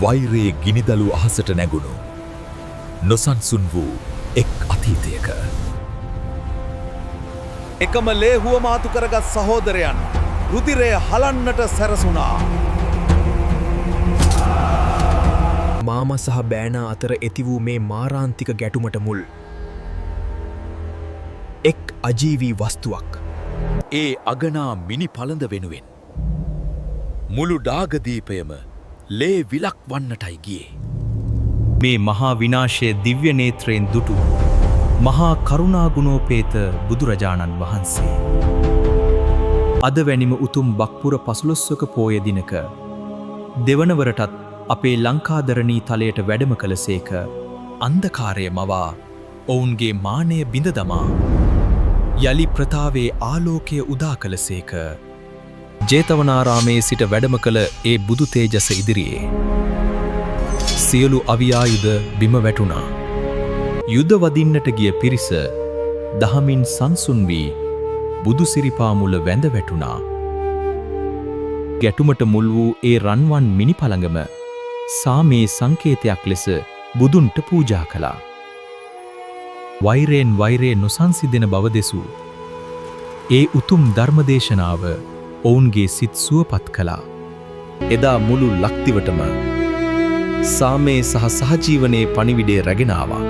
වෛරයේ ගිනිදළු අහසට නැගුණු නොසන්සුන් වූ එක් අතීතයක එකම ලේහුව මාතු කරගත් සහෝදරයන් රුධිරය හලන්නට සැරසුණා. මාම සහ බෑනා අතර ඇති වූ මේ මාරාන්තික ගැටුමට මුල් එක් අජීවී වස්තුවක්. ඒ අගනා මිනි පළඳ වෙනුවෙන් මුළු ඩාගදීපයම ලේ විලක් වන්නටයි ගියේ. මේ මහා විනාශය දිව්‍ය නේත්‍රයෙන් දුටු මහා කරුණාගුණෝපේත බුදුරජාණන් වහන්සේ. අද වැනිම උතුම් බක්පුර 15වක පෝය දිනක දෙවනවරටත් අපේ ලංකාදරණී තලයට වැඩම කළසේක. අන්ධකාරය මවා ඔවුන්ගේ මානය බිඳ දමා යලි ප්‍රතාවේ ආලෝකය උදා කළසේක. ජේතවනාරාමේ සිට වැඩම කළ ඒ බුදු තේජස ඉදිරියේ සියලු අවියායුධ බිම වැටුණා. යුද වදින්නට ගිය පිරිස දහමින් සංසුන් වී බුදු සිරිපා මුල වැඳ වැටුණා. ගැටුමට මුල් වූ ඒ රන්වන් මිනි පළඟම සාමේ සංකේතයක් ලෙස බුදුන්ට පූජා කළා. වෛරයෙන් වෛරය නොසන්සිදෙන බව දෙසූ ඒ උතුම් ධර්මදේශනාව ඔවුන්ගේ සිත් සුවපත් කළා. එදා මුළු ලක්දිවටම සාමේ සහ සහජීවනයේ පණිවිඩය රැගෙන ආවා.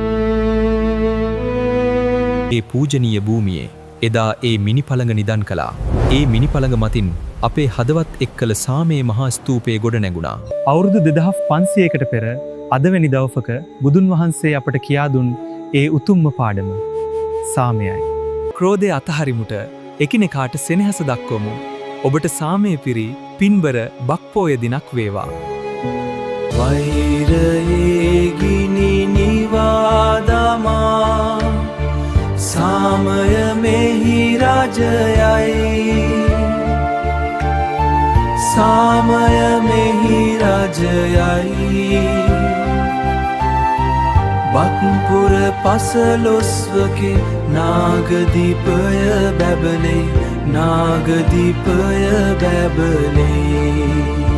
ඒ පූජනීය භූමියේ එදා ඒ මිනි පළඟ නිදන් කළා. ඒ මිනි පළඟ මතින් අපේ හදවත් එක්කල සාමේ මහා ස්තූපය ගොඩ නැගුණා. අවුරුදු 2500කට පෙර අදවැනි දවසක බුදුන් වහන්සේ අපට කියා දුන් ඒ උතුම්ම පාඩම සාමයයි. ක්‍රෝධය අතහරිමුට එකිනෙකාට සෙනෙහස දක්වමු. ඔබට සාමය පිරි පින්බර බක්පෝය දිනක් වේවා. වෛරයේ ගිනි නිවාදමා සාමය මෙහි රජයයි. සාමය මෙහි රජයයි. බක්පුර 15වක නාගදීපය බැබලේ. නාගදීපය බැබලේ.